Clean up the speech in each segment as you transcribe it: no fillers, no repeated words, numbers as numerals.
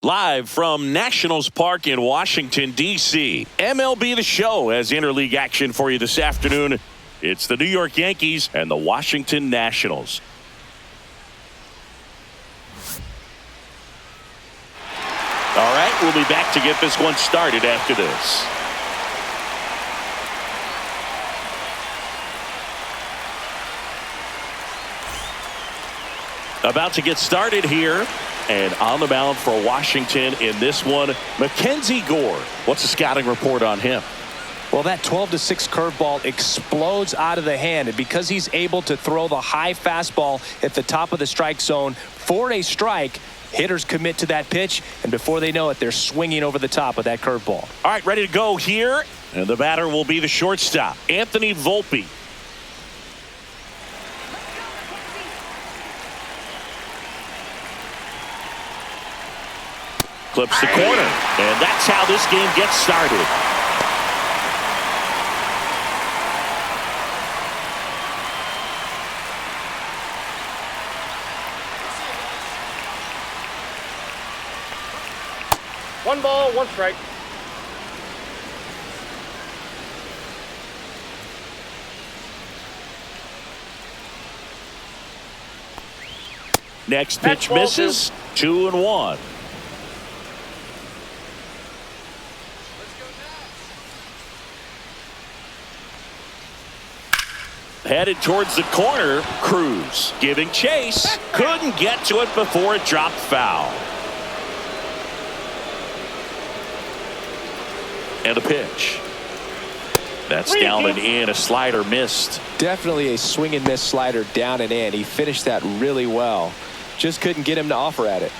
Live from Nationals Park in Washington, D.C., MLB The Show has interleague action for you this afternoon. It's the New York Yankees and the Washington Nationals. All right, we'll be back to get this one started after this. About to get started here. And on the mound for Washington in this one, Mackenzie Gore. What's the scouting report on him? Well, that 12-6 curveball explodes out of the hand. And because he's able to throw the high fastball at the top of the strike zone for a strike, hitters commit to that pitch. And before they know it, they're swinging over the top of that curveball. All right, ready to go here. And the batter will be the shortstop, Anthony Volpe. Clips the corner, and that's how this game gets started. One ball, one strike. Next pitch misses. 2-1. Headed towards the corner. Cruz giving chase. Couldn't get to it before it dropped foul. And a pitch. That's down and in. A slider missed. Definitely a swing and miss slider down and in. He finished that really well. Just couldn't get him to offer at it.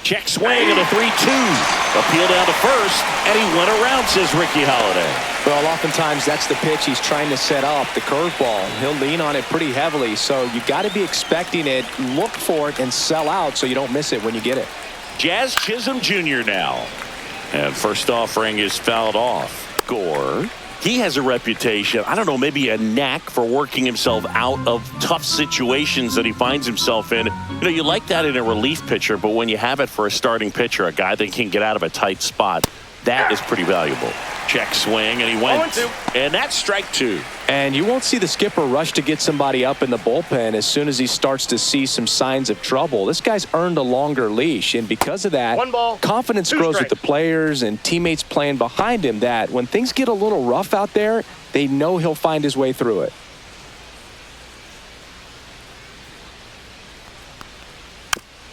Check swing and a 3-2. Appeal down to first, and he went around, says Ricky Holiday. Well, oftentimes that's the pitch he's trying to set up, the curveball. He'll lean on it pretty heavily, so you got to be expecting it, look for it, and sell out so you don't miss it when you get it. Jazz Chisholm Jr. now. And first offering is fouled off. Gore. He has a reputation, I don't know, maybe a knack for working himself out of tough situations that he finds himself in. You know, you like that in a relief pitcher, but when you have it for a starting pitcher, a guy that can get out of a tight spot, that is pretty valuable. Check swing, and he went. And that's strike two. And you won't see the skipper rush to get somebody up in the bullpen as soon as he starts to see some signs of trouble. This guy's earned a longer leash, and because of that, confidence grows with the players and teammates playing behind him, that when things get a little rough out there, they know he'll find his way through it.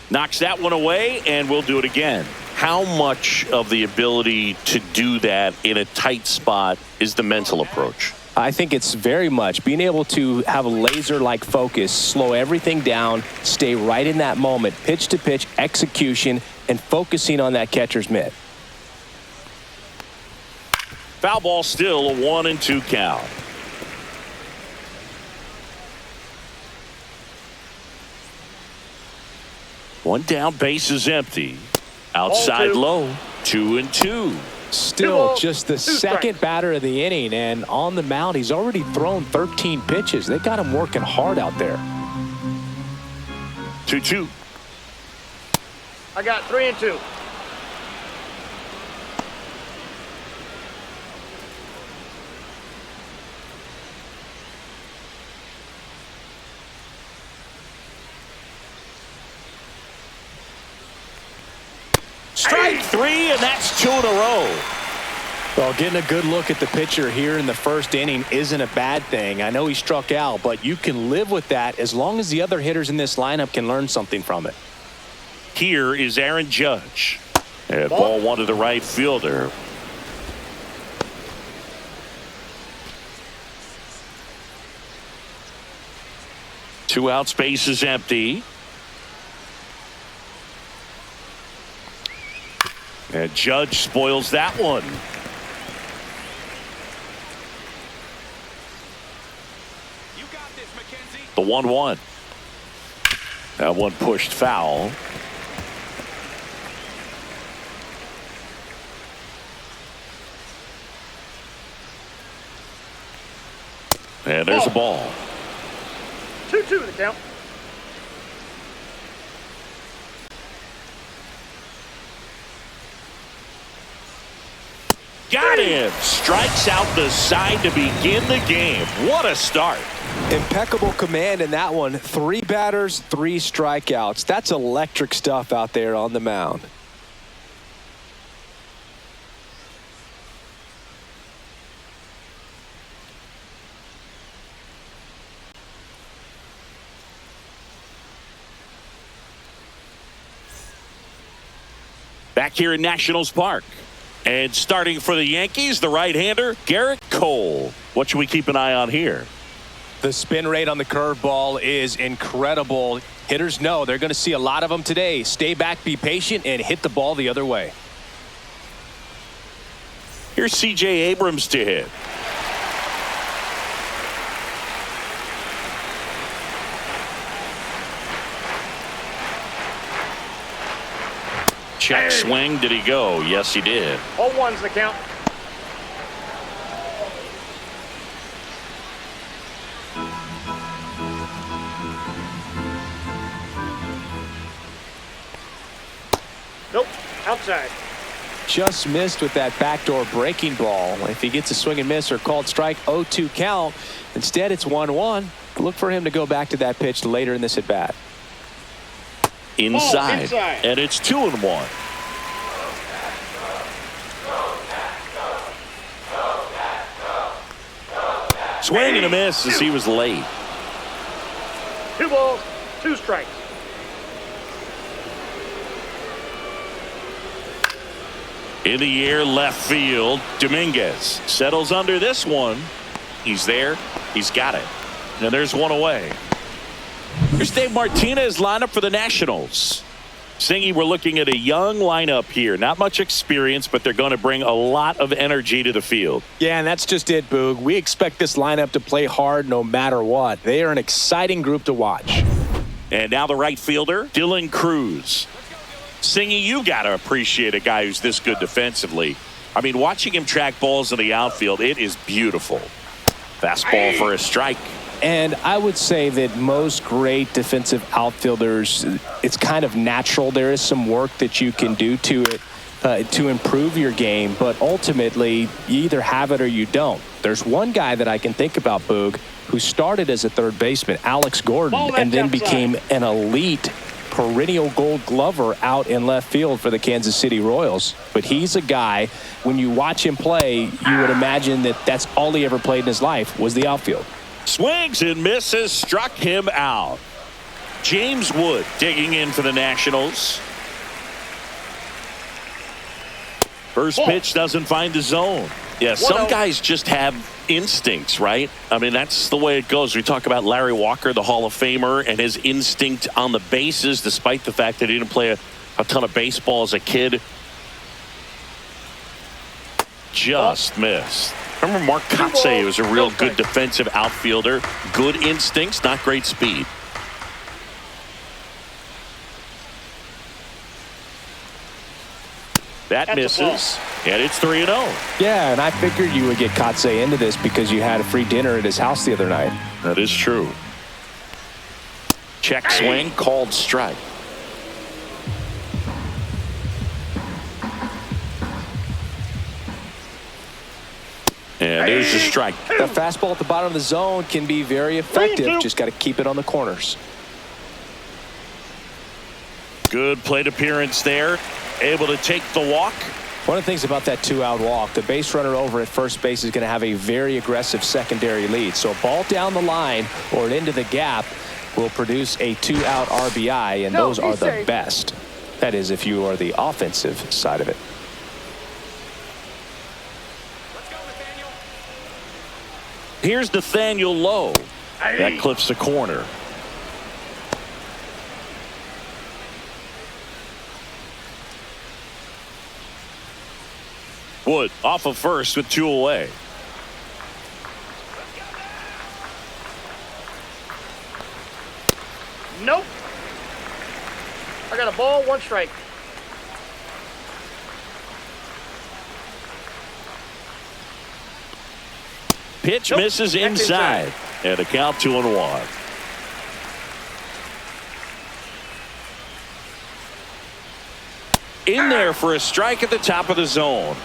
Knocks that one away, and we'll do it again. How much of the ability to do that in a tight spot is the mental approach? I think it's very much being able to have a laser-like focus, slow everything down, stay right in that moment, pitch-to-pitch execution, and focusing on that catcher's mitt. Foul ball still, a 1-2 count. One down, base is empty. Outside low, 2-2. Still just the second batter of the inning, and on the mound, he's already thrown 13 pitches. They got him working hard out there. 2-2. I got 3-2. Strike three, and that's 2 in a row. Well, getting a good look at the pitcher here in the first inning isn't a bad thing. I know he struck out, but you can live with that as long as the other hitters in this lineup can learn something from it. Here is Aaron Judge. And ball one to the right fielder. Two out, space is empty. And Judge spoils that one. You got this, Mackenzie. The 1-1. That one pushed foul. And there's a ball. 2-2 the count. Got him. Strikes out the side to begin the game. What a start. Impeccable command in that one. 3 batters, 3 strikeouts. That's electric stuff out there on the mound. Back here in Nationals Park. And starting for the Yankees, the right-hander, Garrett Cole. What should we keep an eye on here? The spin rate on the curveball is incredible. Hitters know they're going to see a lot of them today. Stay back, be patient, and hit the ball the other way. Here's C.J. Abrams to hit. Check swing. Did he go? Yes, he did. 0-1's the count. Nope. Outside. Just missed with that backdoor breaking ball. If he gets a swing and miss or called strike, 0-2 count. Instead, it's 1-1. Look for him to go back to that pitch later in this at bat. Inside. And it's 2-1. Swing and a miss as he was late. 2 balls, 2 strikes. In the air, left field. Dominguez settles under this one. He's there. He's got it. And there's one away. Here's Dave Martinez lineup for the Nationals. Singy, we're looking at a young lineup here. Not much experience, but they're going to bring a lot of energy to the field. Yeah, and that's just it, Boog. We expect this lineup to play hard no matter what. They are an exciting group to watch. And now the right fielder, Dylan Cruz. Singy, you got to appreciate a guy who's this good defensively. I mean, watching him track balls in the outfield, it is beautiful. Fastball for a strike. And I would say that most great defensive outfielders, it's kind of natural. There is some work that you can do to it to improve your game, but ultimately you either have it or you don't. There's one guy that I can think about, Boog, who started as a third baseman, Alex Gordon, and then became an elite perennial gold glover out in left field for the Kansas City Royals. But he's a guy, when you watch him play, you would imagine that that's all he ever played in his life was the outfield. Swings and misses, struck him out. James Wood digging in for the Nationals. First pitch doesn't find the zone. Yeah, some guys just have instincts, right? I mean, that's the way it goes. We talk about Larry Walker, the Hall of Famer, and his instinct on the bases, despite the fact that he didn't play a ton of baseball as a kid. Just missed. Remember Mark Kotsay was a real good defensive outfielder. Good instincts, not great speed. That misses, and it's 3-0. Yeah, and I figured you would get Kotsay into this because you had a free dinner at his house the other night. That is true. Check swing, called strike. And there's the strike. The fastball at the bottom of the zone can be very effective. Just got to keep it on the corners. Good plate appearance there. Able to take the walk. One of the things about that 2-out walk, the base runner over at first base is going to have a very aggressive secondary lead. So a ball down the line or into the gap will produce a 2-out RBI, and those are the best. That is, if you are the offensive side of it. Here's Nathaniel Lowe. That clips the corner. Wood off of first with 2 away. Nope. I got a ball, 1 strike. Pitch misses inside. And a count 2-1. In there for a strike at the top of the zone.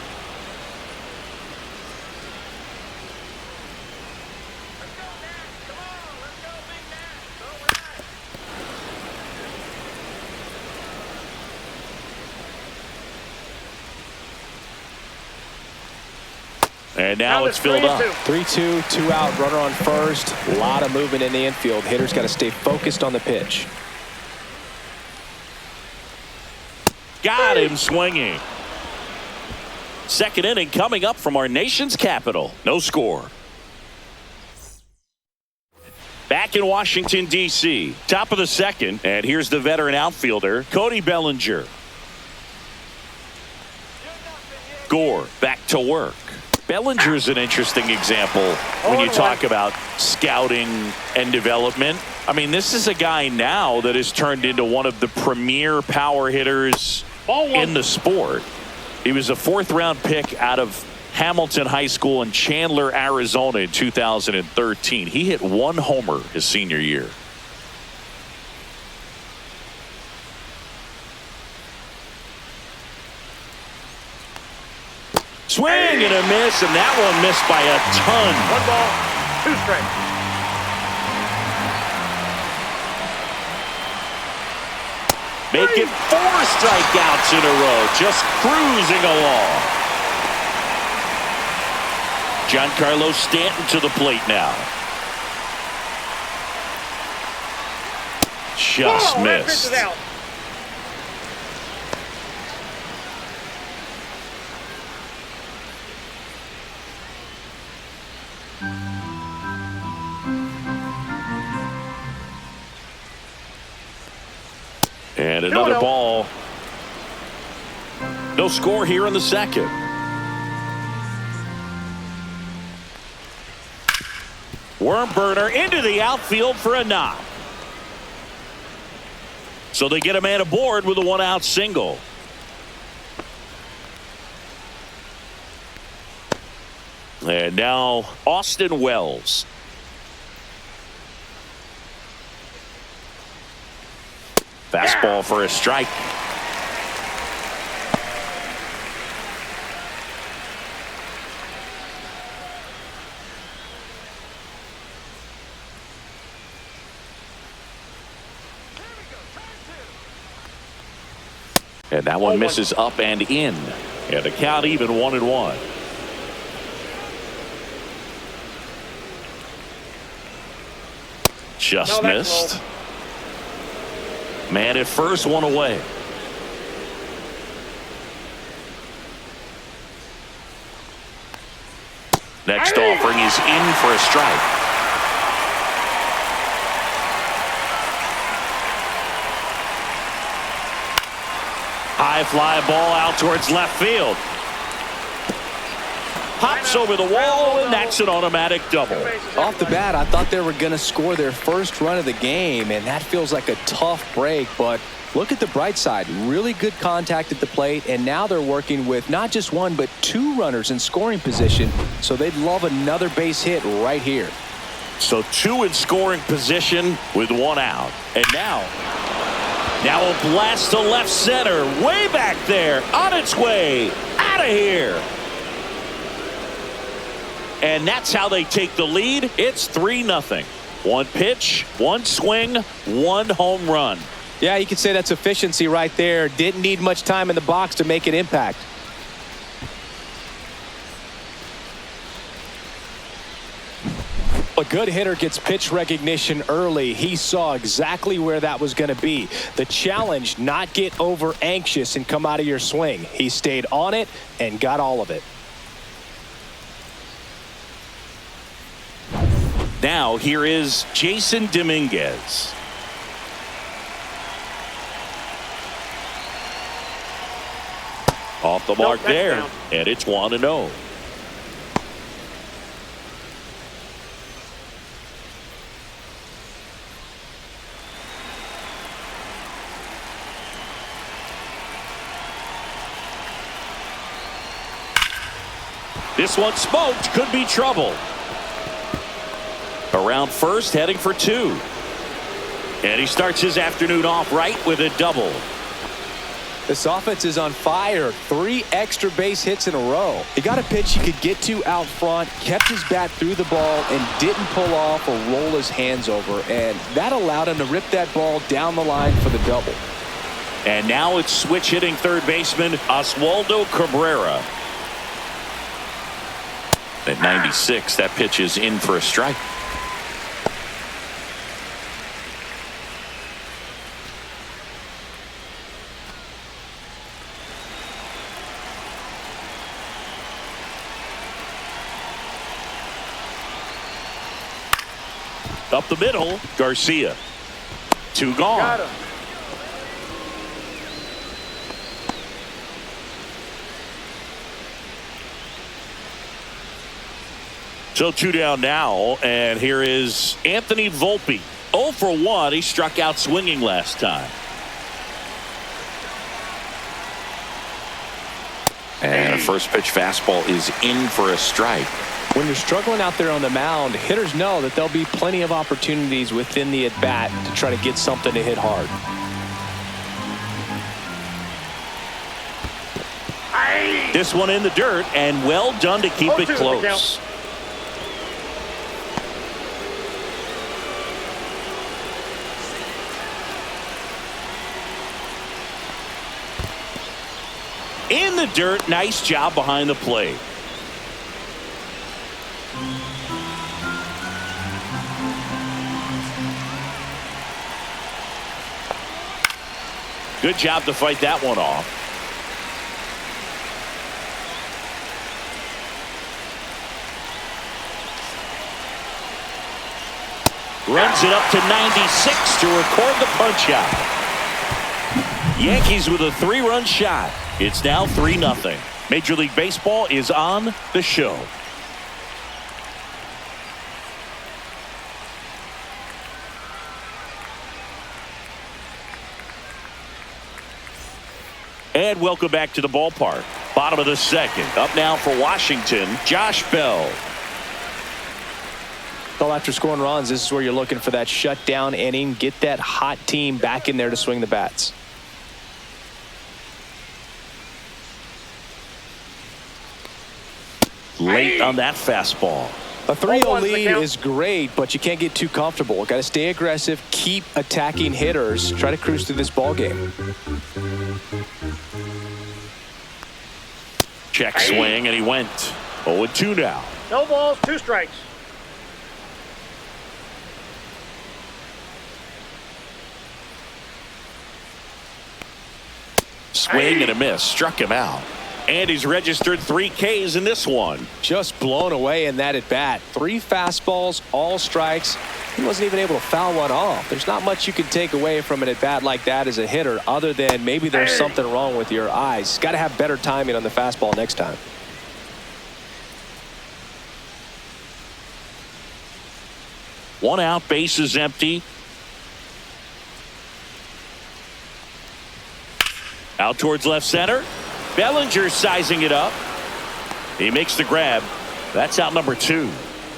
And now it's filled up. 3-2, 2 out, runner on first. A lot of movement in the infield. Hitter's got to stay focused on the pitch. Got him swinging. Second inning coming up from our nation's capital. No score. Back in Washington, D.C. Top of the second. And here's the veteran outfielder, Cody Bellinger. Gore back to work. Bellinger's an interesting example when you talk about scouting and development. I mean, this is a guy now that has turned into one of the premier power hitters in the sport. He was a fourth-round pick out of Hamilton High School in Chandler, Arizona in 2013. He hit 1 homer his senior year. Swing and a miss, and that one missed by a ton. 1 ball, 2 strikes. Making 4 strikeouts in a row, just cruising along. Giancarlo Stanton to the plate now. Just missed. And another ball. No score here in the second. Worm burner into the outfield for a knock. So they get a man aboard with a 1-out single. And now Austin Wells. Fastball for a strike. And that one misses up and in. And the count even 1-1. Just missed. Man at first, 1 away. Next offering is in for a strike. High fly ball out towards left field. Pops over the wall, and that's an automatic double. Off the bat, I thought they were going to score their first run of the game, and that feels like a tough break. But look at the bright side. Really good contact at the plate, and now they're working with not just 1 but 2 runners in scoring position, so they'd love another base hit right here. So 2 in scoring position with 1 out. And now a blast to left center, way back there, on its way, out of here. And that's how they take the lead. It's 3-0. 1 pitch, 1 swing, 1 home run. Yeah, you could say that's efficiency right there. Didn't need much time in the box to make an impact. A good hitter gets pitch recognition early. He saw exactly where that was going to be. The challenge, not get over anxious and come out of your swing. He stayed on it and got all of it. Now here is Jason Dominguez. Off the mark there, and it's 1-0. This one smoked, could be trouble. Around first, heading for 2. And he starts his afternoon off right with a double. This offense is on fire. 3 extra base hits in a row. He got a pitch he could get to out front, kept his bat through the ball, and didn't pull off or roll his hands over. And that allowed him to rip that ball down the line for the double. And now it's switch hitting third baseman Oswaldo Cabrera. At 96, that pitch is in for a strike. Up the middle, Garcia. 2 gone. Got him. So 2 down now, and here is Anthony Volpe. 0 for 1. He struck out swinging last time. And a first pitch fastball is in for a strike. When you're struggling out there on the mound, hitters know that there'll be plenty of opportunities within the at-bat to try to get something to hit hard. This one in the dirt, and well done to keep it close. In the dirt, nice job behind the plate. Good job to fight that one off. Runs it up to 96 to record the punch out. Yankees with a 3-run shot. It's now 3-0. Major League Baseball is on the show. And welcome back to the ballpark. Bottom of the second. Up now for Washington, Josh Bell. Well, after scoring runs, this is where you're looking for that shutdown inning. Get that hot team back in there to swing the bats. Late on that fastball. A 3-0 lead is great, but you can't get too comfortable. Got to stay aggressive, keep attacking hitters, try to cruise through this ball game. Check swing, and he went 0-2 now. No balls, 2 strikes. Swing and a miss, struck him out. And he's registered 3 Ks in this one. Just blown away in that at bat. 3 fastballs, all strikes. He wasn't even able to foul one off. There's not much you can take away from an at bat like that as a hitter, other than maybe there's something wrong with your eyes. Got to have better timing on the fastball next time. One out, bases empty. Out towards left center. Bellinger sizing it up. He makes the grab. That's out number 2.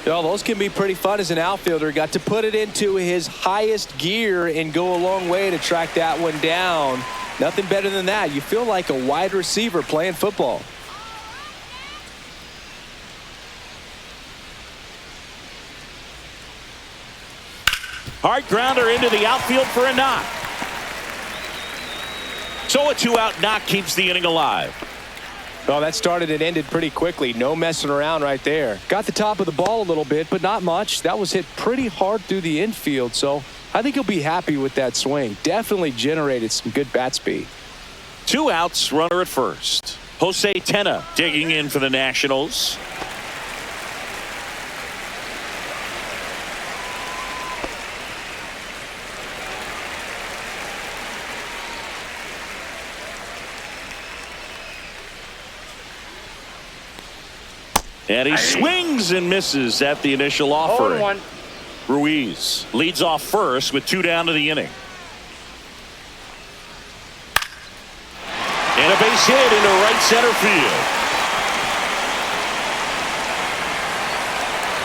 Those can be pretty fun as an outfielder. Got to put it into his highest gear and go a long way to track that one down. Nothing better than that. You feel like a wide receiver playing football. Hard grounder into the outfield for a knock. So a 2-out knock keeps the inning alive. Well, that started and ended pretty quickly. No messing around right there. Got the top of the ball a little bit, but not much. That was hit pretty hard through the infield, so I think he'll be happy with that swing. Definitely generated some good bat speed. 2 outs, runner at first. Jose Tena digging in for the Nationals. And he swings and misses at the initial offering. 0-1. Ruiz leads off first with 2 down to the inning. And a base hit into right center field.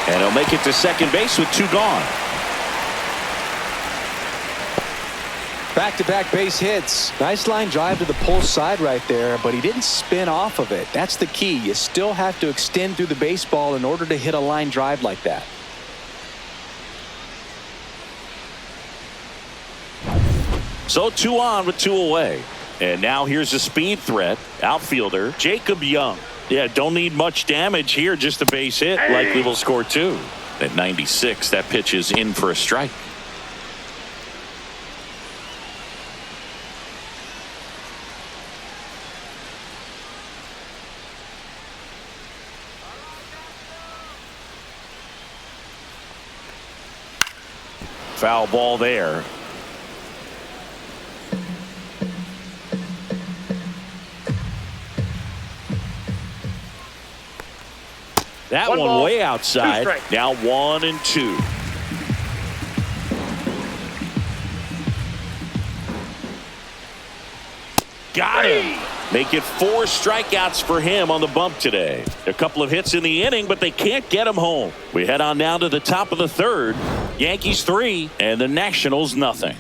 And he'll make it to second base with 2 gone. Back-to-back base hits. Nice line drive to the pull side right there, but he didn't spin off of it. That's the key. You still have to extend through the baseball in order to hit a line drive like that. So 2 on with 2 away. And now here's a speed threat. Outfielder Jacob Young. Yeah, don't need much damage here, just a base hit. Likely will score 2. At 96, that pitch is in for a strike. Foul ball there. That one way outside. Now 1-2. Got him. Make it 4 strikeouts for him on the bump today. A couple of hits in the inning, but they can't get him home. We head on now to the top of the 3rd. Yankees 3 and the Nationals nothing.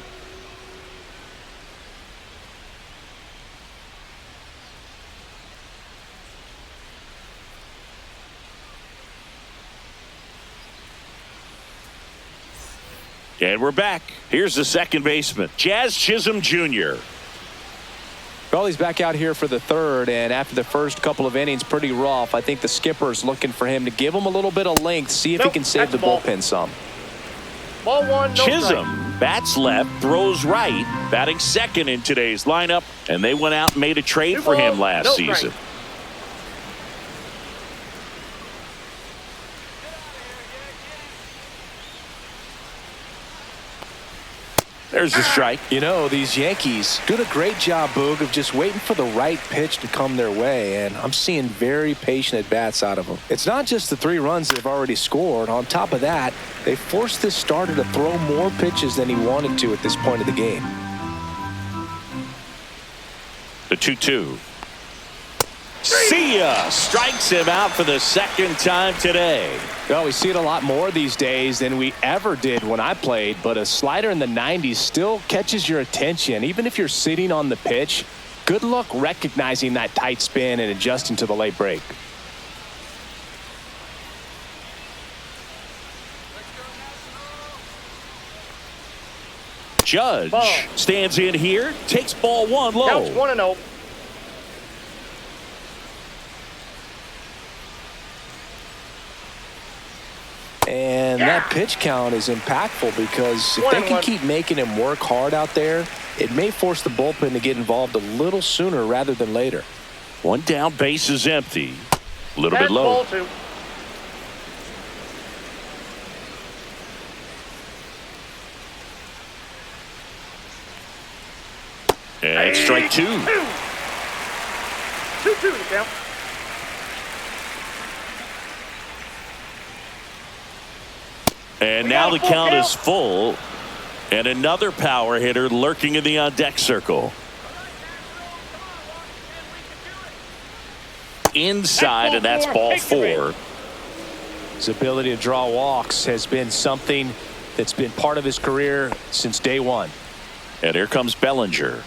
And we're back. Here's the second baseman, Jazz Chisholm Jr. Well, he's back out here for the 3rd, and after the first couple of innings, pretty rough. I think the skipper's looking for him to give him a little bit of length, see if he can save the bullpen some. Ball 1, no Chisholm strike. bats left, throws right, batting second in today's lineup, and they went out and made a trade for him last season. There's the strike. You know, these Yankees doing a great job, Boog, of just waiting for the right pitch to come their way, and I'm seeing very patient at-bats out of them. It's not just the 3 runs they've already scored. On top of that, they forced this starter to throw more pitches than he wanted to at this point of the game. The 2-2. See ya! Strikes him out for the 2nd time today. Well, we see it a lot more these days than we ever did when I played, but a slider in the 90s still catches your attention. Even if you're sitting on the pitch, good luck recognizing that tight spin and adjusting to the late break. Judge stands in here, takes ball 1 low. Counts 1-0. And that pitch count is impactful because if they can keep making him work hard out there, it may force the bullpen to get involved a little sooner rather than later. 1 down, base is empty. A little bit low. Ball 2. And strike 2. 2-2 the count. And now the count is full. And another power hitter lurking in the on-deck circle. Inside, and that's ball 4. His ability to draw walks has been something that's been part of his career since day 1. And here comes Bellinger.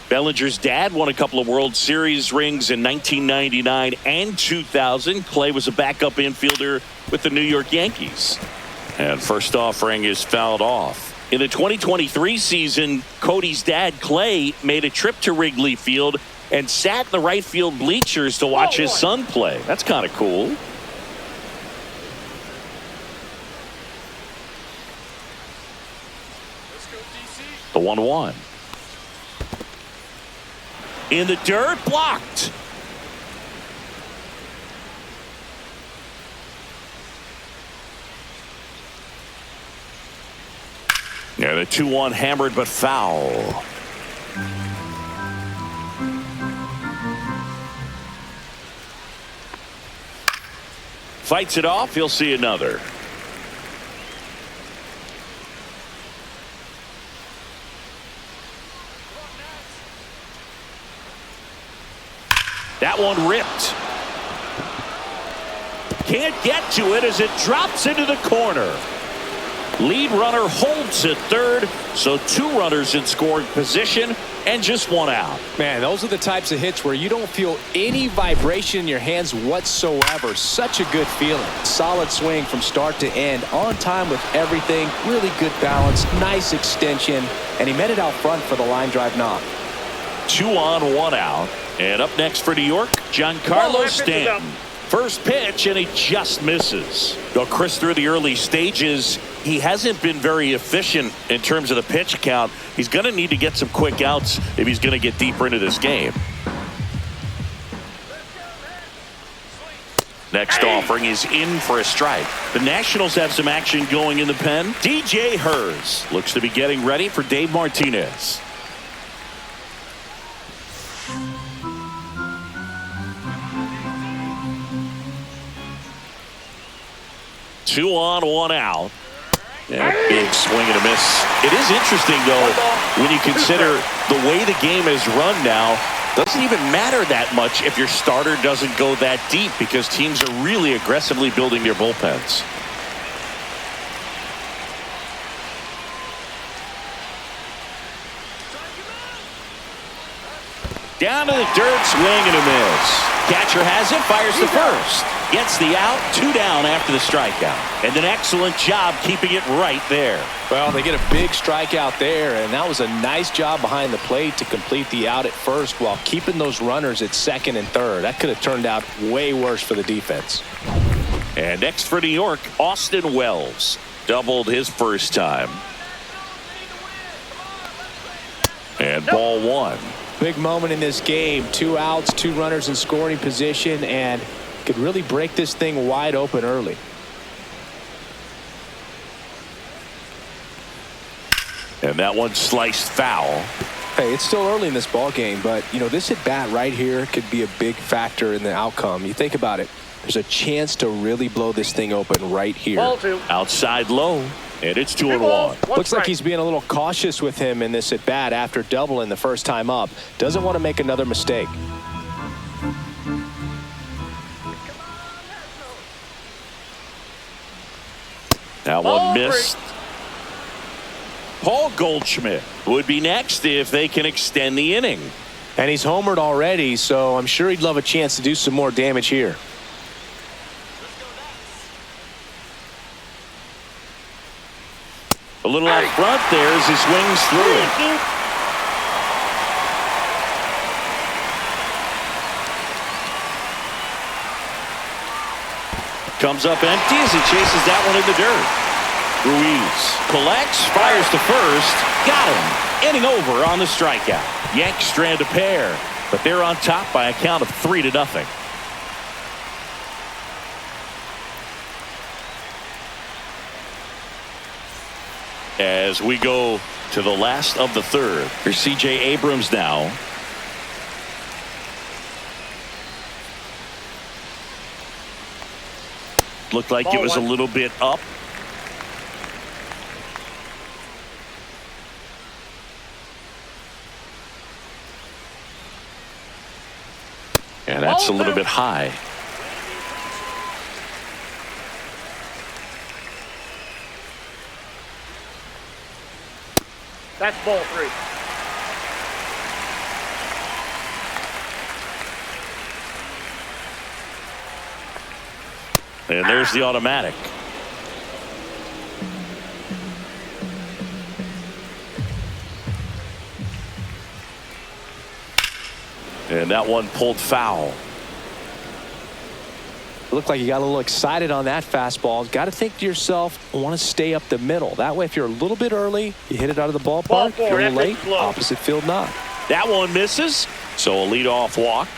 Bellinger's dad won a couple of World Series rings in 1999 and 2000. Clay was a backup infielder with the New York Yankees. And first offering is fouled off. In the 2023 season, Cody's dad, Clay, made a trip to Wrigley Field and sat in the right field bleachers to watch his son play. That's kind of cool. The 1-1. In the dirt, blocked. Yeah, the 2-1 hammered but foul. Fights it off. He'll see another. That one ripped. Can't get to it as it drops into the corner. Lead runner holds at third, so 2 runners in scoring position and just 1 out. Man, those are the types of hits where you don't feel any vibration in your hands whatsoever. Such a good feeling. Solid swing from start to end, on time with everything, really good balance, nice extension, and he met it out front for the line drive knock. 2 on, 1 out, And up next for New York, Giancarlo Stanton. First pitch, and he just misses. Well, Chris, through the early stages, he hasn't been very efficient in terms of the pitch count. He's going to need to get some quick outs if he's going to get deeper into this game. Next offering is in for a strike. The Nationals have some action going in the pen. DJ Hers looks to be getting ready for Dave Martinez. Two on, one out. Yeah, big swing and a miss. It is interesting, though, when you consider the way the game is run now. Doesn't even matter that much if your starter doesn't go that deep, because teams are really aggressively building their bullpens. Down to the dirt, swing and a miss. Catcher has it, fires to first. Gets the out, 2 down after the strikeout. And an excellent job keeping it right there. Well, they get a big strikeout there, and that was a nice job behind the plate to complete the out at first while keeping those runners at second and third. That could have turned out way worse for the defense. And next for New York, Austin Wells. Doubled his first time. And ball 1. Big moment in this game. 2 outs, 2 runners in scoring position, and could really break this thing wide open early. And that one sliced foul. Hey, it's still early in this ball game, but you know, this at bat right here could be a big factor in the outcome. You think about it, there's a chance to really blow this thing open right here. Outside low, and it's 2-1. Looks like he's being a little cautious with him in this at bat after doubling the first time up. Doesn't want to make another mistake. That one missed. Paul Goldschmidt would be next if they can extend the inning. And he's homered already, so I'm sure he'd love a chance to do some more damage here. A little out front there as he swings through it. Comes up empty as he chases that one in the dirt. Ruiz collects, fires to first, got him, inning over on the strikeout. Yanks strand a pair, but they're on top by a count of 3-0. As we go to the last of the third, here's C.J. Abrams now. Looked like it was a little bit up. And that's a little bit high. That's ball 3. And there's the automatic. And that one pulled foul. It looked like you got a little excited on that fastball. Got to think to yourself, I want to stay up the middle. That way, if you're a little bit early, you hit it out of the ballpark. If you're a little late, opposite field not. That one misses, so a leadoff walk.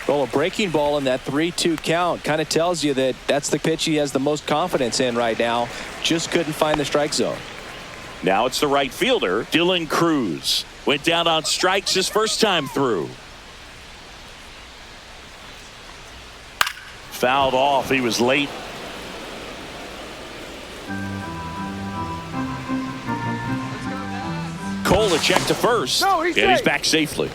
Well, a breaking ball in that 3-2 count kind of tells you that that's the pitch he has the most confidence in right now. Just couldn't find the strike zone. Now it's the right fielder, Dylan Cruz. Went down on strikes his first time through. Fouled off. He was late. Cole a check to first. No, and he's back safely.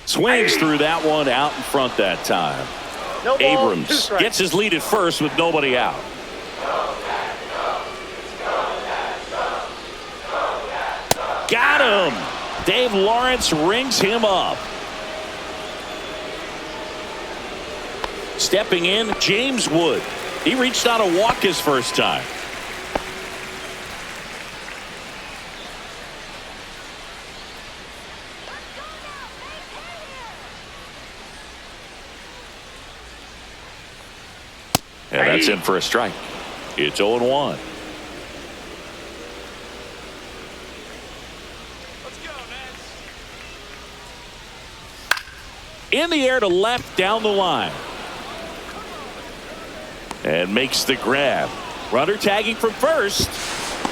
Swings through that one, out in front that time. No ball, Abrams gets his lead at first with nobody out. Got him. Dave Lawrence rings him up. Stepping in, James Wood. He reached out a walk his first time. And that's in for a strike. It's 0-1. Let's go, Nats. In the air to left down the line. And makes the grab. Runner tagging from first.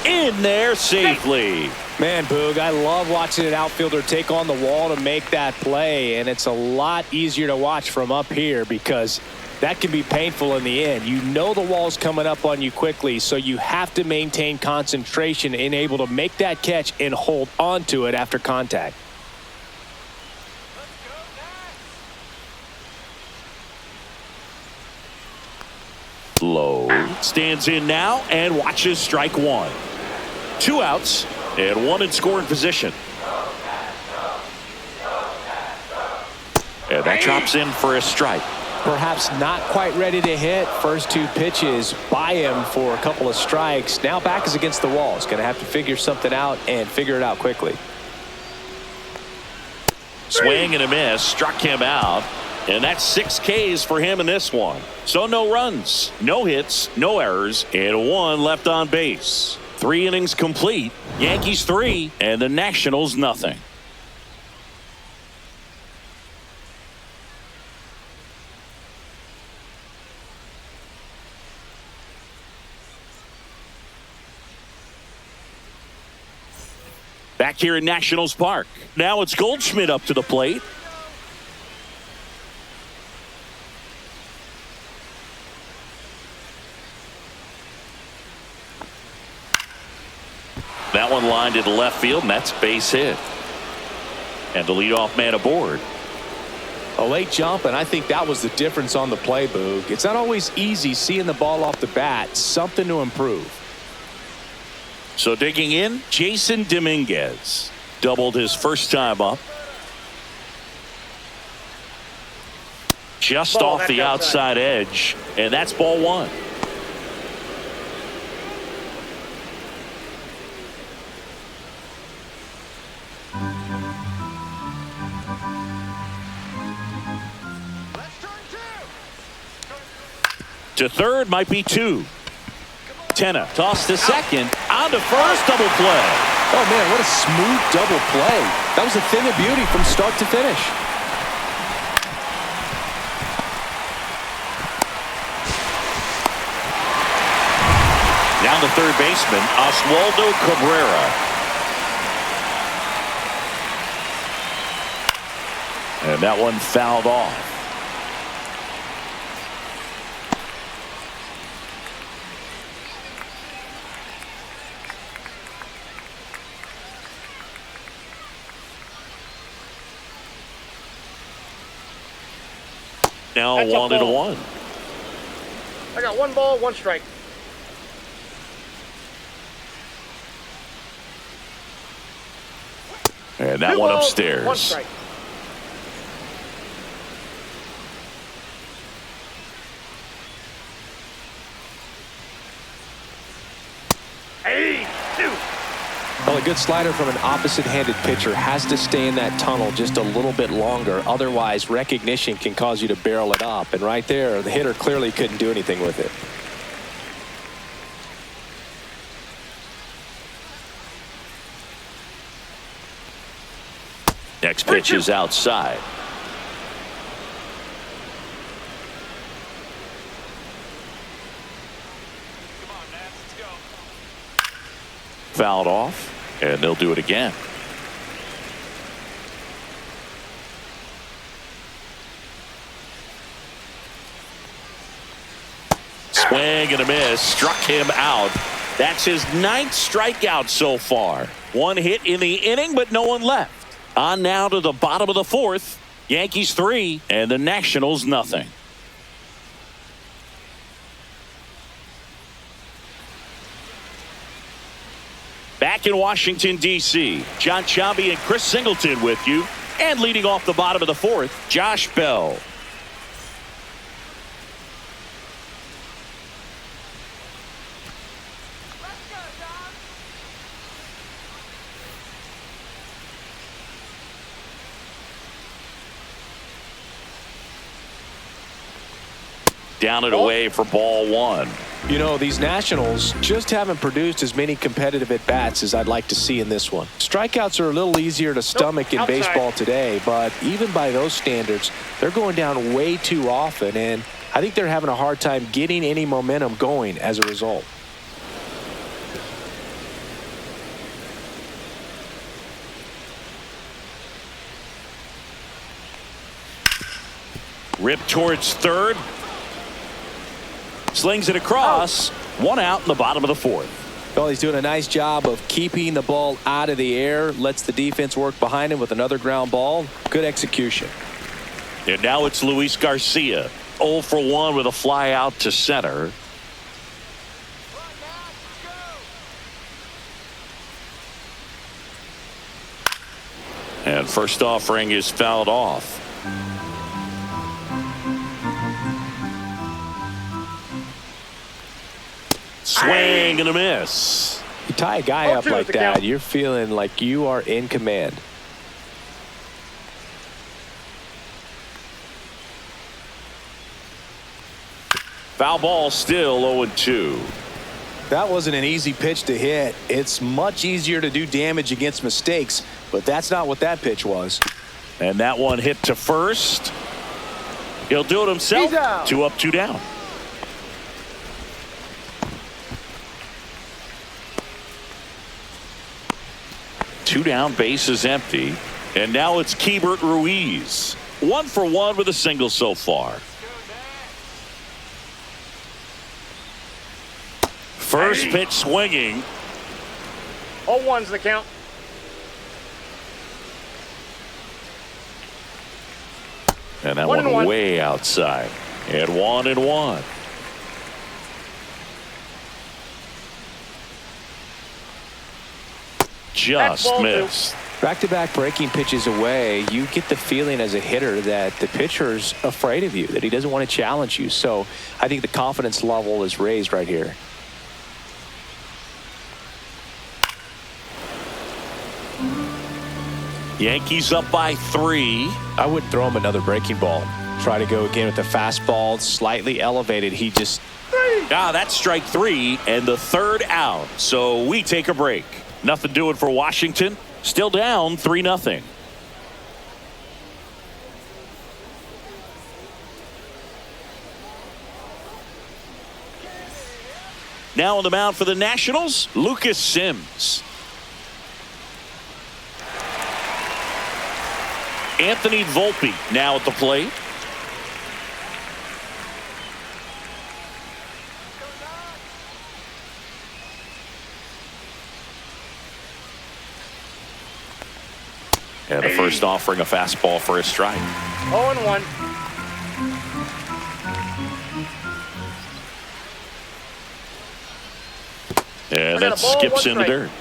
In there safely. Man, Boog, I love watching an outfielder take on the wall to make that play, and it's a lot easier to watch from up here because that can be painful in the end. You know the wall's coming up on you quickly, so you have to maintain concentration and able to make that catch and hold on to it after contact. Low stands in now and watches strike one. 2 outs and 1 in scoring position. And that drops in for a strike. Perhaps not quite ready to hit. First 2 pitches by him for a couple of strikes. Now back is against the wall. He's going to have to figure something out and figure it out quickly. Swing and a miss. Struck him out. And that's 6 Ks for him in this one. So no runs, no hits, no errors, and 1 left on base. 3 innings complete. Yankees 3 and the Nationals nothing. Back here in Nationals Park. Now it's Goldschmidt up to the plate. That one lined into left field, and that's base hit. And the leadoff man aboard. A late jump, and I think that was the difference on the play, Boog. It's not always easy seeing the ball off the bat. Something to improve. So digging in, Jason Dominguez. Doubled his first time up. Just off the outside edge, and that's ball 1. To third might be 2. Tenna toss to second. On to first. Double play. Oh, man, what a smooth double play. That was a thing of beauty from start to finish. Down to third baseman, Oswaldo Cabrera. And that one fouled off. Now 1-1. I got 1 ball, 1 strike. And that 2 one balls, upstairs. 1 strike. Well, a good slider from an opposite-handed pitcher has to stay in that tunnel just a little bit longer. Otherwise, recognition can cause you to barrel it up. And right there, the hitter clearly couldn't do anything with it. Next pitch is outside. Come on, Nats, let's go. Fouled off, and they'll do it again. Swing and a miss. Struck him out. That's his 9th strikeout so far. 1 hit in the inning, but no one left. On now to the bottom of the 4th. Yankees 3 and the Nationals nothing. Back in Washington, D.C., John Chambi and Chris Singleton with you. And leading off the bottom of the 4th, Josh Bell. Down and away for ball one. You know, these Nationals just haven't produced as many competitive at-bats as I'd like to see in this one. Strikeouts are a little easier to stomach in baseball today, but even by those standards, they're going down way too often, and I think they're having a hard time getting any momentum going as a result. Rip towards third. Slings it across. One out in the bottom of the fourth. Well, he's doing a nice job of keeping the ball out of the air. Lets the defense work behind him with another ground ball. Good execution. And now it's Luis Garcia. 0 for 1 with a fly out to center. And first offering is fouled off. Swing and a miss. You tie a guy up like that, you're feeling like you are in command. Foul ball, still 0-2. That wasn't an easy pitch to hit. It's much easier to do damage against mistakes, but that's not what that pitch was. And that one hit to first. He'll do it himself. 2 up, 2 down. Two down, base is empty. And now it's Keibert Ruiz. 1 for 1 with a single so far. First pitch swinging. 0-1's the count. And that one way outside. And 1-1. Just missed. Back-to-back breaking pitches away, you get the feeling as a hitter that the pitcher's afraid of you, that he doesn't want to challenge you. So I think the confidence level is raised right here. Yankees up by 3. I would throw him another breaking ball. Try to go again with the fastball, slightly elevated. He just... That's strike 3 and the third out. So we take a break. Nothing doing for Washington. Still down 3-0. Now on the mound for the Nationals, Lucas Sims. Anthony Volpe now at the plate. And the first offering a fastball for a strike. 0-1. And that skips in the dirt.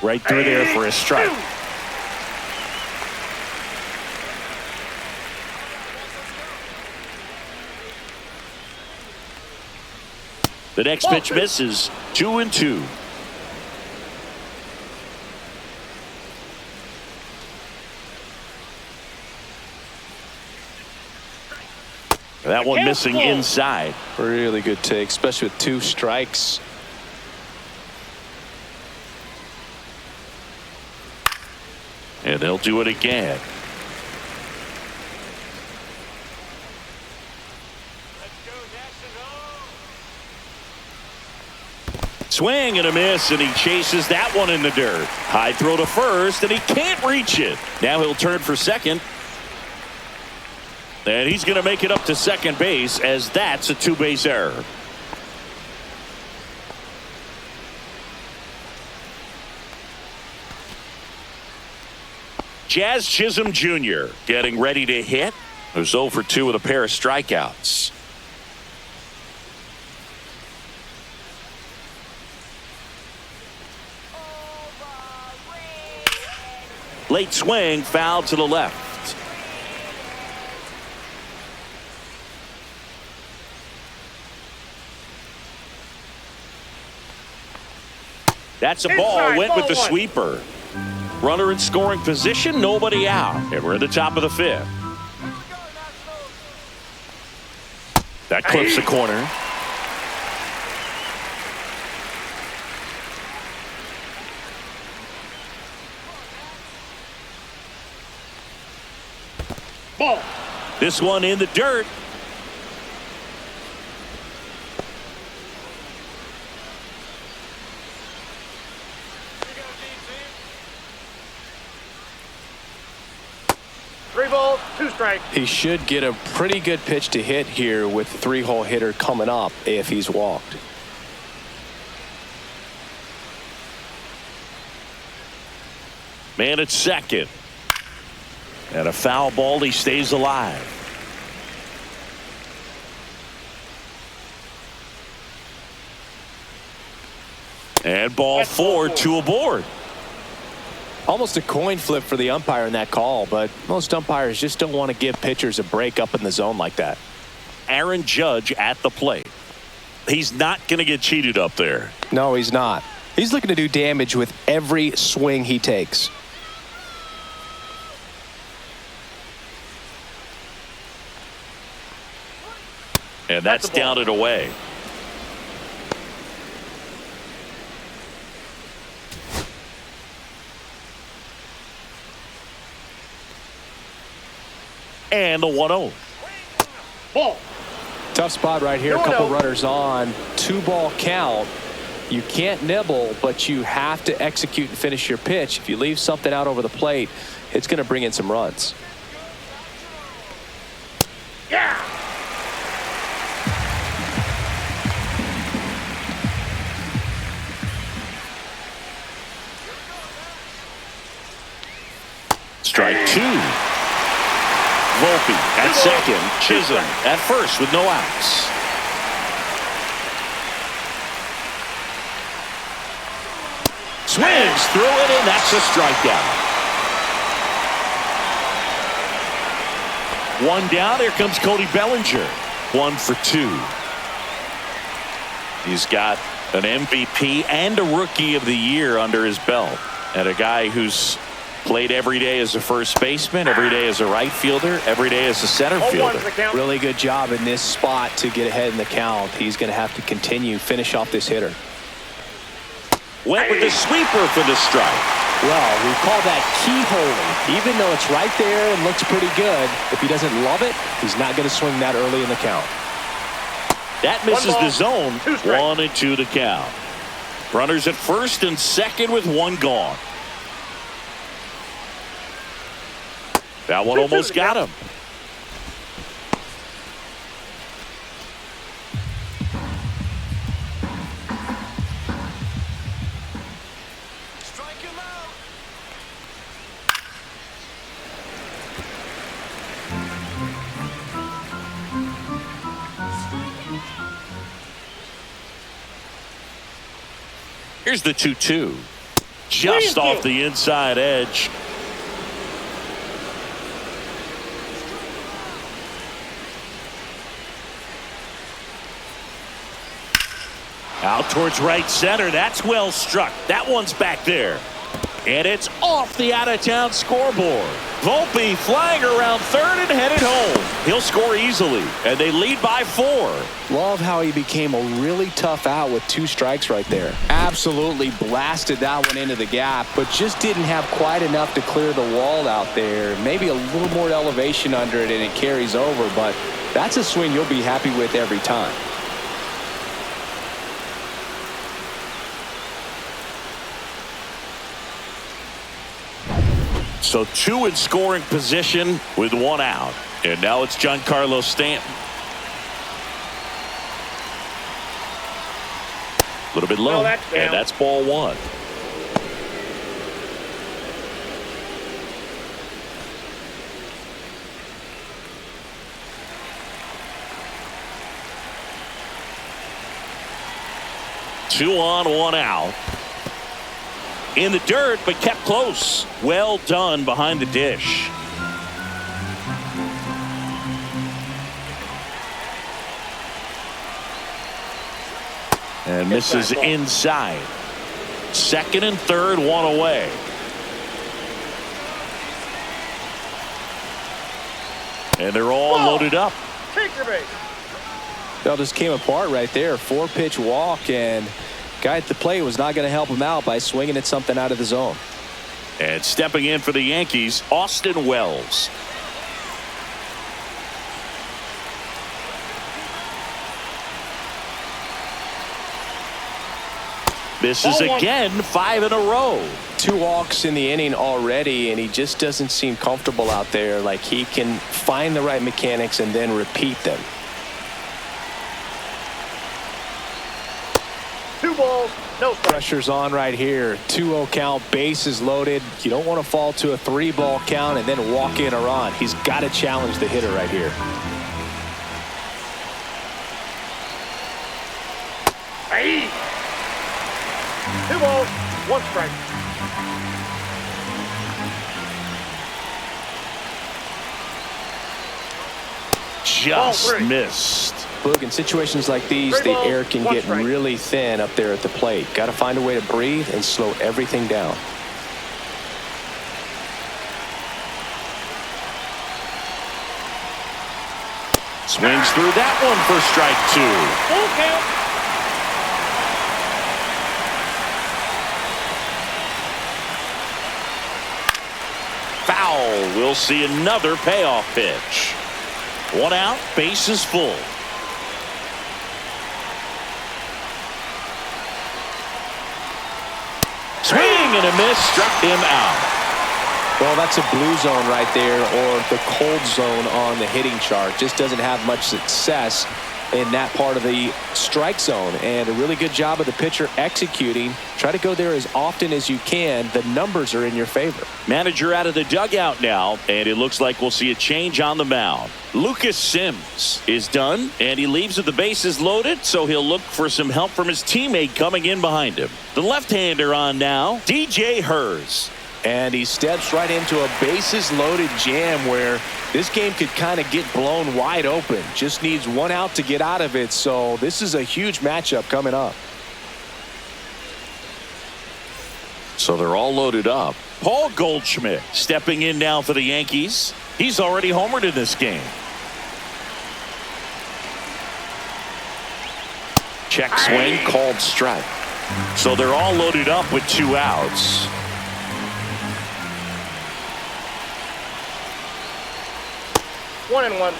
Right through there for a strike. The next pitch misses. 2-2. That one missing inside. Really good take, especially with 2 strikes. And they'll do it again. Swing and a miss, and he chases that one in the dirt. High throw to first, and he can't reach it. Now he'll turn for second. And he's going to make it up to second base, as that's a 2-base error. Jazz Chisholm Jr. getting ready to hit. He was 0 for 2 with a pair of strikeouts. Late swing, foul to the left. That's a ball. Went with the sweeper. Runner in scoring position, nobody out. And we're at the top of the 5th. That clips the corner. Ball. This one in the dirt. Three balls, 2 strikes. He should get a pretty good pitch to hit here with the 3-hole hitter coming up if he's walked. Man at second. And a foul ball. He stays alive. And ball 4, 2 aboard. Almost a coin flip for the umpire in that call, but most umpires just don't want to give pitchers a break up in the zone like that. Aaron Judge at the plate. He's not going to get cheated up there. No, he's not. He's looking to do damage with every swing he takes. And that's down and away. And the 1-0. Ball. Tough spot right here. A couple runners on. 2-ball count. You can't nibble, but you have to execute and finish your pitch. If you leave something out over the plate, it's going to bring in some runs. Yeah. Strike 2. Volpe at second. Chisholm at first with no outs. Swings through it, and that's a strikeout. 1 down. Here comes Cody Bellinger. 1 for 2. He's got an MVP and a Rookie of the Year under his belt, and a guy who's played every day as a first baseman, every day as a right fielder, every day as a center fielder. Really good job in this spot to get ahead in the count. He's going to have to finish off this hitter. Went with the sweeper for the strike. Well, we call that keyholing. Even though it's right there and looks pretty good, if he doesn't love it, he's not going to swing that early in the count. That misses the zone. 1-2 to count. Runners at first and second with 1 gone. That one almost got him. Strike him out. Here's the 2-2. Just off the inside edge. Out towards right center. That's well struck. That one's back there. And it's off the out-of-town scoreboard. Volpe flying around third and headed home. He'll score easily, and they lead by 4. Love how he became a really tough out with 2 strikes right there. Absolutely blasted that one into the gap, but just didn't have quite enough to clear the wall out there. Maybe a little more elevation under it, and it carries over, but that's a swing you'll be happy with every time. So 2 in scoring position with 1 out. And now it's Giancarlo Stanton. A little bit low. And that's ball 1. Two on, 1 out. In the dirt, but kept close. Well done behind the dish. And misses inside. Second and third, 1 away. And they're all loaded up. Take your base. That just came apart right there. 4-pitch walk, and guy at the plate was not going to help him out by swinging at something out of the zone. And stepping in for the Yankees, Austin Wells. Misses again, 5 in a row. 2 walks in the inning already, and he just doesn't seem comfortable out there. Like he can find the right mechanics and then repeat them. 2 balls, no strike. Pressure's on right here. 2-0 count, bases loaded. You don't want to fall to a 3-ball count and then walk in a run. He's got to challenge the hitter right here. Hey. 2 balls, 1 strike. Just missed. Look, in situations like these, the air can get really thin up there at the plate. Got to find a way to breathe and slow everything down. Swings through that one for strike 2. Full count. Foul. We'll see another payoff pitch. 1 out, bases full. Swing and a miss, struck him out. Well, that's a blue zone right there, or the cold zone on the hitting chart. Just doesn't have much success in that part of the strike zone, and a really good job of the pitcher executing. Try to go there as often as you can. The numbers are in your favor. Manager out of the dugout now, and it looks like we'll see a change on the mound. Lucas Sims is done, and he leaves with the bases loaded, so he'll look for some help from his teammate coming in behind him. The left-hander on now, DJ Hers. And he steps right into a bases loaded jam where this game could kind of get blown wide open. Just needs 1 out to get out of it. So this is a huge matchup coming up. So they're all loaded up. Paul Goldschmidt stepping in now for the Yankees. He's already homered in this game. Check swing, called strike. So they're all loaded up with 2 outs. One and one.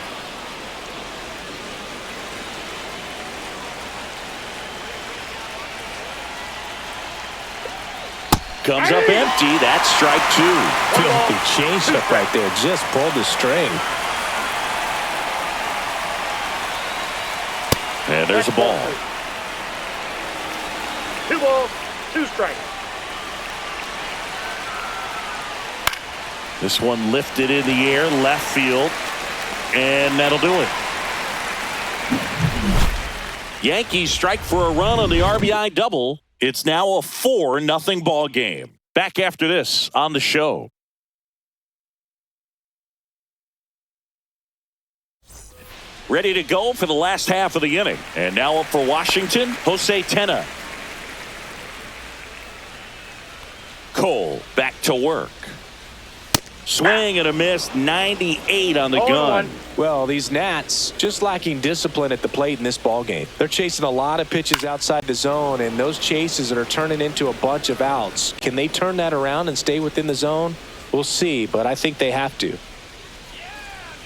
Comes up empty. That's strike 2. Filthy changeup right there. Just pulled the string. And there's a ball. 2 balls, 2 strikes. This one lifted in the air, left field. And that'll do it. Yankees strike for a run on the RBI double. It's now a 4-0 ball game. Back after this on the show. Ready to go for the last half of the inning. And now up for Washington, Jose Tena. Cole back to work. Swing and a miss, 98 on the gun. Well, these Nats just lacking discipline at the plate in this ball game. They're chasing a lot of pitches outside the zone, and those chases are turning into a bunch of outs. Can they turn that around and stay within the zone? We'll see, but I think they have to.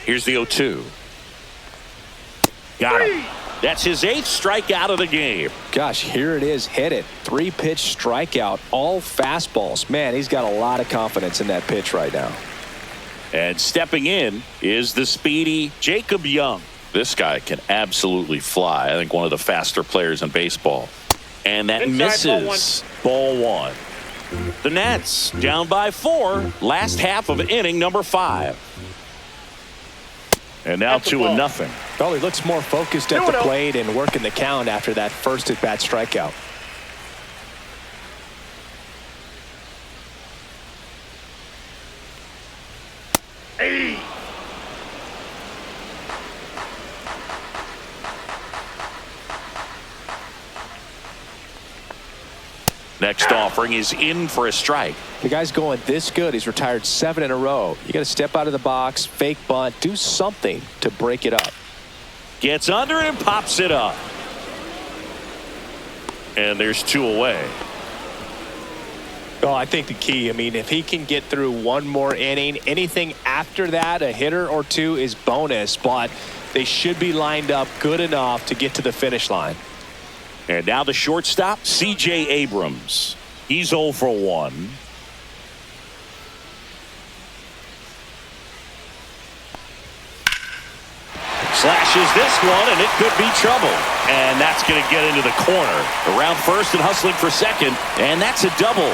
Here's the 0-2. Got him. That's his 8th strikeout of the game. Gosh, here it is. Hit it. 3-pitch strikeout. All fastballs. Man, he's got a lot of confidence in that pitch right now. And stepping in is the speedy Jacob Young. This guy can absolutely fly. I think one of the faster players in baseball. And that misses. Ball 1. The Nats down by 4. Last half of inning number 5. And now 2-0. Well, he looks more focused at the plate and working the count after that first at-bat strikeout. Hey. Next offering is in for a strike. The guy's going this good. He's retired 7 in a row. You got to step out of the box, fake bunt, do something to break it up. Gets under it and pops it up. And there's 2 away. Oh, I think the key, I mean, if he can get through one more inning, anything after that, a hitter or 2 is bonus, but they should be lined up good enough to get to the finish line. And now the shortstop, C.J. Abrams. He's 0 for 1. Slashes this one, and it could be trouble. And that's going to get into the corner. Around first and hustling for second, and that's a double.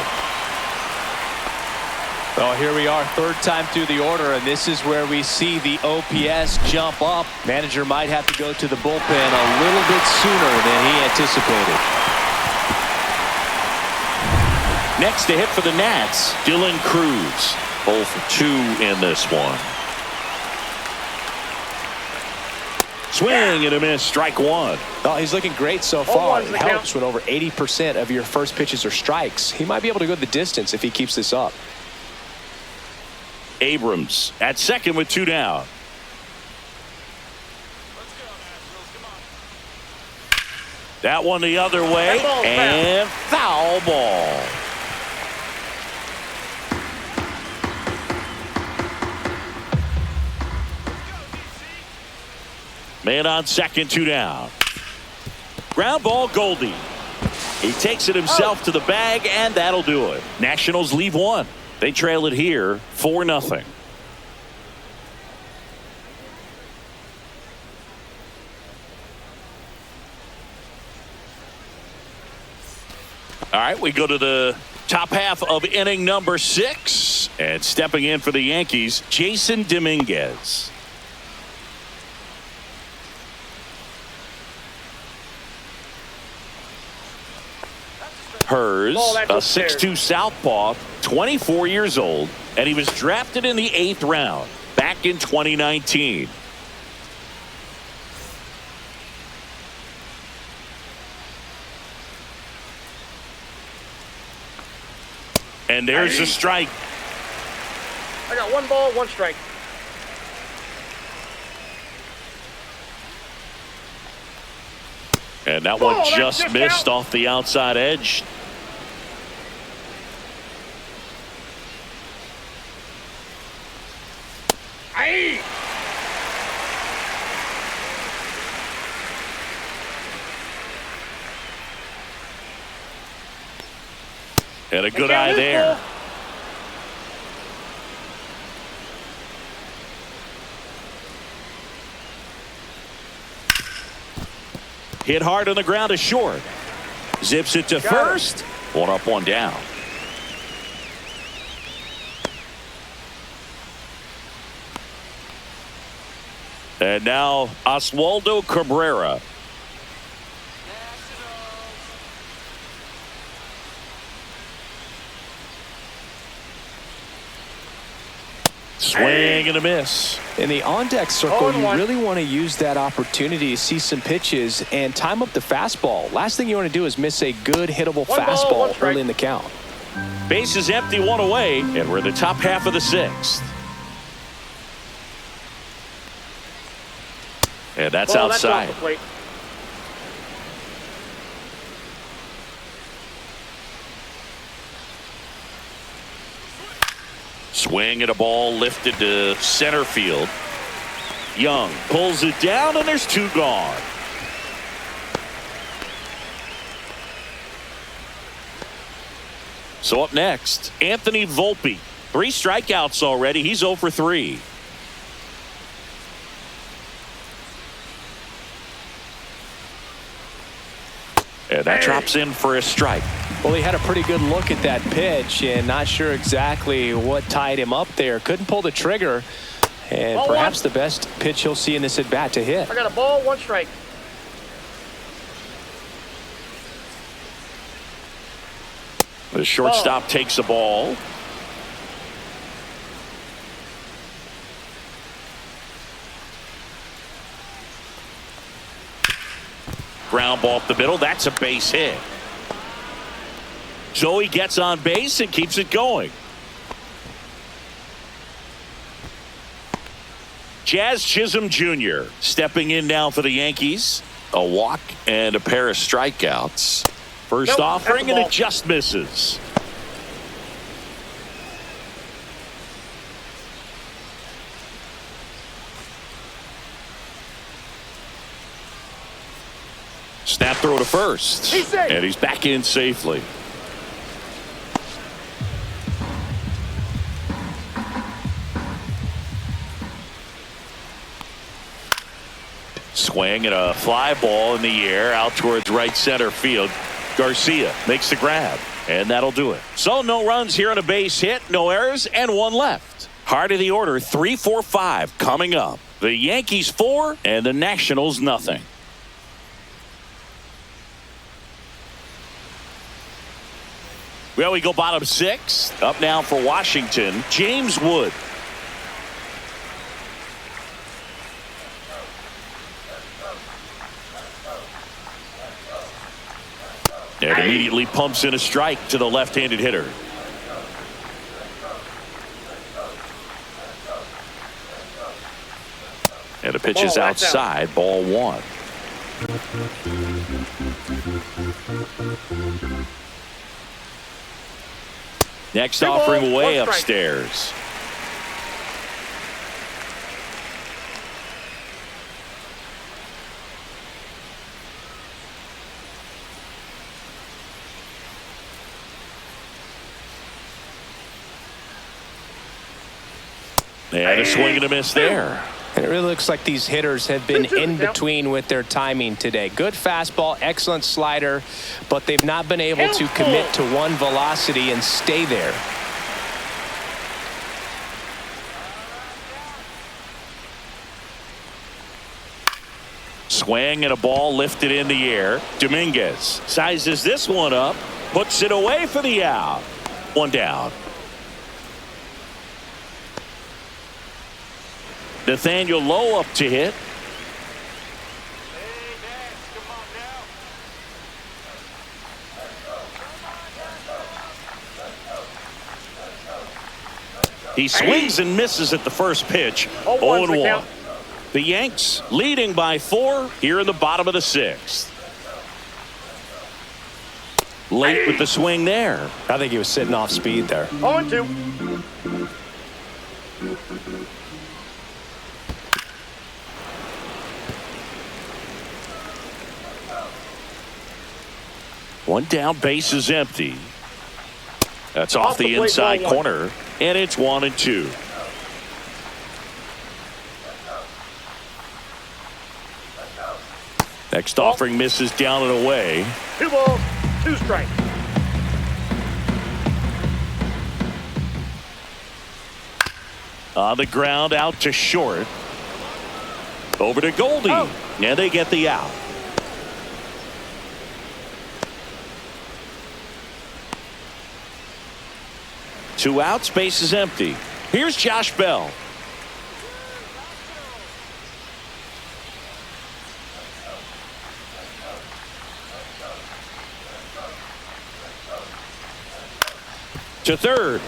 Well, here we are, 3rd time through the order, and this is where we see the OPS jump up. Manager might have to go to the bullpen a little bit sooner than he anticipated. Next to hit for the Nats, Dylan Cruz. 0 for 2 in this one. Swing and a miss, strike 1. Oh, he's looking great so far. It helps when over 80% of your first pitches are strikes. He might be able to go the distance if he keeps this up. Abrams at second with 2 down. Let's go, Nationals. Come on. That one the other way, and foul ball. Man on second, 2 down. Ground ball, Goldie. He takes it himself to the bag, and that'll do it. Nationals leave 1. They trail it here 4-0. All right, we go to the top half of inning number 6. And stepping in for the Yankees, Jason Dominguez. Hers, a 6'2 southpaw, 24 years old, and he was drafted in the 8th round back in 2019. And there's a strike. I got 1 ball, 1 strike. And that one just missed off the outside edge. Aye. And a good eye there. Hit hard on the ground to short. Zips it to first. 1 up, 1 down. And now Oswaldo Cabrera. Swing and a miss. In the on-deck circle, you really want to use that opportunity to see some pitches and time up the fastball. Last thing you want to do is miss a good hittable fastball early in the count. Base is empty, 1 away, and we're in the top half of the 6th. And that's outside. Swing at a ball lifted to center field. Young pulls it down, and there's 2 gone. So up next, Anthony Volpe. 3 strikeouts already. He's 0 for 3. And that drops in for a strike. Well, he had a pretty good look at that pitch and not sure exactly what tied him up there. Couldn't pull the trigger, and perhaps the best pitch he'll see in this at bat to hit. I got a ball, 1 strike. The shortstop takes a ball. Ground ball up the middle. That's a base hit. So he gets on base and keeps it going. Jazz Chisholm Jr. stepping in now for the Yankees. A walk and a pair of strikeouts. First offering, and it just misses. Snap throw to first. And he's back in safely. Swing and a fly ball in the air out towards right center field. Garcia makes the grab, and that'll do it. So no runs here on a base hit, no errors, and one left. Heart of the order, 3, 4, 5 coming up. The Yankees 4 and the Nationals nothing. Well, we go bottom 6. Up now for Washington, James Wood. And immediately pumps in a strike to the left-handed hitter. And the pitch is outside, ball 1. Next offering way upstairs. And a swing and a miss there. And it really looks like these hitters have been in between with their timing today. Good fastball, excellent slider, but they've not been able to commit to one velocity and stay there. Swing and a ball lifted in the air. Dominguez sizes this one up, puts it away for the out. One down. Nathaniel Lowe up to hit. He swings and misses at the first pitch. 0-1. The Yanks leading by 4 here in the bottom of the 6th. Late with the swing there. I think he was sitting off speed there. 0-2. One down, base is empty. That's off the inside corner, and it's 1-2. Next offering misses down and away. 2 balls, 2 strikes. On the ground, out to short. Over to Goldie, and they get the out. Two outs, base is empty. Here's Josh Bell. To third.